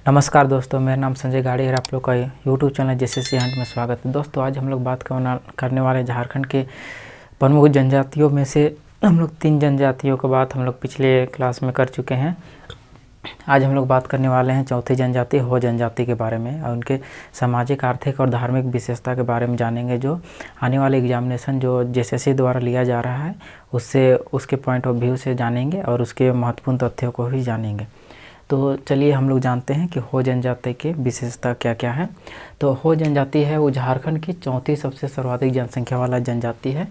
नमस्कार दोस्तों, मेरा नाम संजय गाड़ी है। आप लोग का यूट्यूब चैनल जेसीसी हंट में स्वागत है। दोस्तों, आज हम लोग बात करने वाले झारखंड के प्रमुख जनजातियों में से हम लोग 3 जनजातियों की बात हम लोग पिछले क्लास में कर चुके हैं। आज हम लोग बात करने वाले हैं चौथी जनजाति हो जनजाति के बारे में और उनके सामाजिक, आर्थिक और धार्मिक विशेषता के बारे में जानेंगे, जो आने वाले एग्जामिनेशन जो जेसीसी द्वारा लिया जा रहा है उसके पॉइंट ऑफ व्यू से जानेंगे और उसके महत्वपूर्ण तथ्यों को भी जानेंगे। तो चलिए हम लोग जानते हैं कि हो जनजाति की विशेषता क्या क्या है। तो हो जनजाति है वो झारखंड की चौथी सबसे सर्वाधिक जनसंख्या वाला जनजाति है।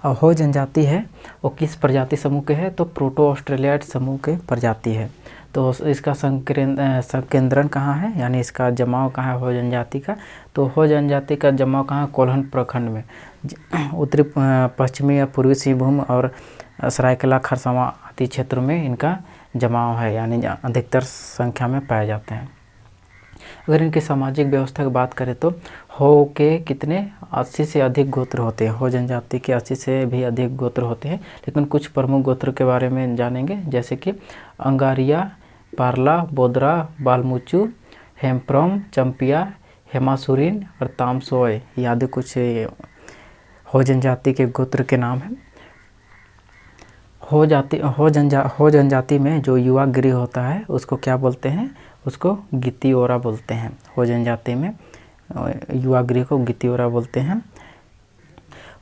और हो जनजाति है वो किस प्रजाति समूह के है? तो प्रोटो ऑस्ट्रेलियाइड समूह के प्रजाति है। तो इसका संकेंद्रण कहाँ है, यानी इसका जमाव कहाँ है हो जनजाति का? तो हो जनजाति का जमाव कहाँ? कोल्हन प्रखंड में, उत्तरी पश्चिमी या पूर्वी सिंहभूम और सरायकेला खरसावां आदि क्षेत्रों में इनका जमाव है, यानी अधिकतर संख्या में पाए जाते हैं। अगर इनकी सामाजिक व्यवस्था की बात करें तो हो के कितने 80 से अधिक गोत्र होते हैं। हो जनजाति के 80 से भी अधिक गोत्र होते हैं, लेकिन कुछ प्रमुख गोत्र के बारे में जानेंगे, जैसे कि अंगारिया, पारला, बोदरा, बालमुचू, हेम्प्रम, चंपिया, हेमासुरीन और तामसोय, ये आदि कुछ हो जनजाति के गोत्र के नाम हैं। हो जनजाति में जो युवा गिरी होता है उसको क्या बोलते हैं? उसको गितियोरा बोलते हैं। हो जनजाति में युवा गिरी को गितियोरा बोलते हैं।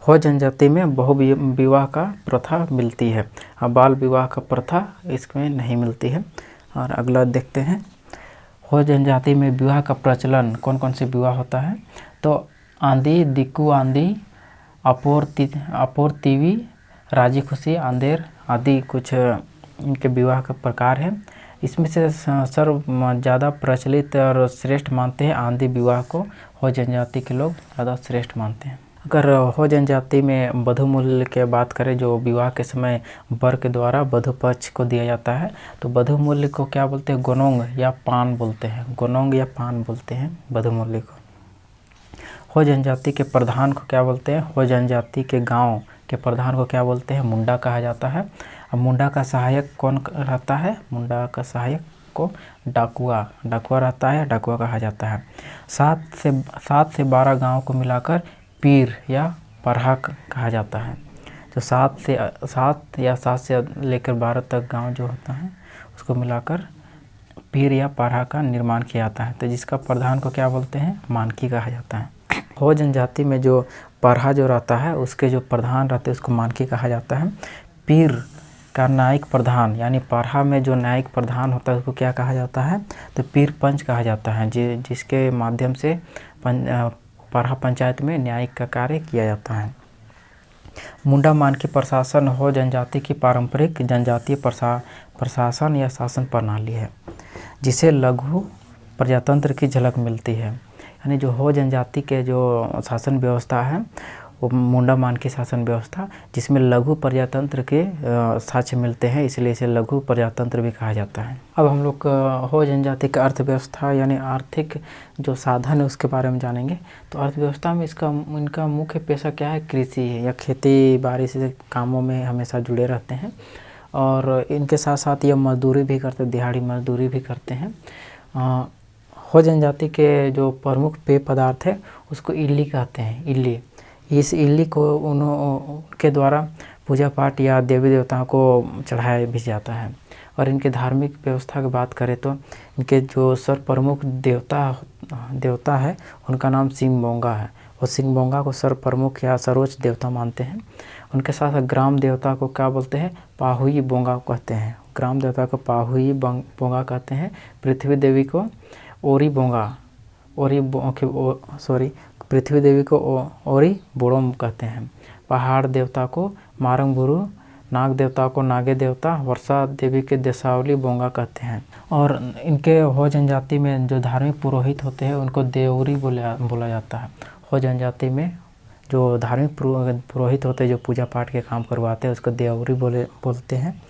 हो जनजाति में बहु विवाह का प्रथा मिलती है और बाल विवाह का प्रथा इसमें नहीं मिलती है। और अगला देखते हैं, हो जनजाति में विवाह का प्रचलन कौन कौन से विवाह होता है? तो आंधी, दिक्कू आंधी, अपोर तीवी, राजी खुशी, आंधेर आदि कुछ इनके विवाह का प्रकार है। इसमें से सर्व ज़्यादा प्रचलित और श्रेष्ठ मानते हैं आंधी विवाह को। हो जनजाति के लोग ज़्यादा श्रेष्ठ मानते हैं। अगर हो जनजाति में वधू मूल्य की बात करें, जो विवाह के समय वर के द्वारा वधू पक्ष को दिया जाता है, तो वधू मूल्य को क्या बोलते हैं? गोनोंग या पान बोलते हैं। गोनोंग या पान बोलते हैं वधू मूल्य को। हो जनजाति के प्रधान को क्या बोलते हैं? हो जनजाति के गांव के प्रधान को क्या बोलते हैं? मुंडा कहा जाता है। अब मुंडा का सहायक कौन रहता है? मुंडा का सहायक को डाकुआ रहता है, डाकुआ कहा जाता है। 7 से 12 गांव को मिलाकर पीर या परहा कहा जाता है। तो 7 से लेकर 12 तक गांव जो होता है उसको मिलाकर पीर या परहा का निर्माण किया जाता है। तो जिसका प्रधान को क्या बोलते हैं? मानकी कहा जाता है। हो जनजाति में जो परहा जो रहता है उसके जो प्रधान रहते हैं उसको मानकी कहा जाता है। पीर का न्यायिक प्रधान, यानी परहा में जो न्यायिक प्रधान होता है उसको क्या कहा जाता है? तो पीर पंच कहा जाता है, जिसके माध्यम से परहा पंचायत में न्यायिक का कार्य किया जाता है। मुंडा मानकी प्रशासन हो जनजाति की पारंपरिक जनजातीय प्रशासन या शासन प्रणाली है, जिसे लघु प्रजातंत्र की झलक मिलती है। यानी जो हो जनजाति के जो शासन व्यवस्था है वो मुंडा मानकी शासन व्यवस्था, जिसमें लघु प्रजातंत्र के साक्ष्य मिलते हैं, इसलिए इसे लघु प्रजातंत्र भी कहा जाता है। अब हम लोग हो जनजाति का अर्थव्यवस्था यानी आर्थिक जो साधन है उसके बारे में जानेंगे। तो अर्थव्यवस्था में इनका मुख्य पेशा क्या है? कृषि है या खेती बाड़ी से कामों में हमेशा जुड़े रहते हैं। और इनके साथ साथ ये मजदूरी भी करते, दिहाड़ी मजदूरी भी करते हैं। हो जनजाति के जो प्रमुख पेय पदार्थ है उसको इल्ली कहते हैं। इल्ली, इस इल्ली को उनके द्वारा पूजा पाठ या देवी देवताओं को चढ़ाया भी जाता है। और इनके धार्मिक व्यवस्था की बात करें तो इनके जो सर्व प्रमुख देवता है उनका नाम सिंगबोंगा है। वो सिंगबोंगा को सर्व प्रमुख या सर्वोच्च देवता मानते हैं। उनके साथ ग्राम देवता को क्या बोलते हैं? पाहुई बोंगा कहते हैं। ग्राम देवता को पाहुई बोंगा कहते हैं। पृथ्वी देवी को ओरी बोंगा पृथ्वी देवी को ओरी बोड़ोम कहते हैं। पहाड़ देवता को मारंग बुरु, नाग देवता को नागे देवता, वर्षा देवी के देसावली बोंगा कहते हैं। और इनके हो जनजाति में जो धार्मिक पुरोहित होते हैं उनको देवरी बोला जाता है। हो जनजाति में जो धार्मिक पुरोहित होते हैं जो पूजा पाठ के काम करवाते हैं उसको देवरी बोलते हैं।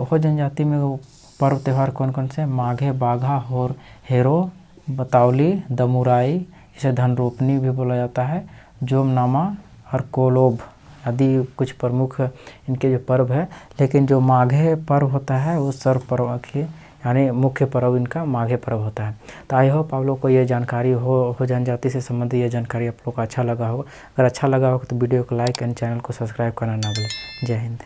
हो जनजाति में पर्व त्यौहार कौन कौन से? माघे, बाघा, हेरो, बतावली, दमुराई, इसे धन रोपनी भी बोला जाता है, जोमनामा और कोलोब आदि कुछ प्रमुख इनके जो पर्व है। लेकिन जो माघे पर्व होता है वो सर्व पर्व की यानी मुख्य पर्व इनका माघी पर्व होता है। तो आई होप आप लोग को ये जानकारी हो जनजाति से संबंधित ये जानकारी आप लोग को अच्छा लगा होगा। अगर अच्छा लगा होगा तो वीडियो को लाइक एंड चैनल को सब्सक्राइब करना ना भूलें। जय हिंद।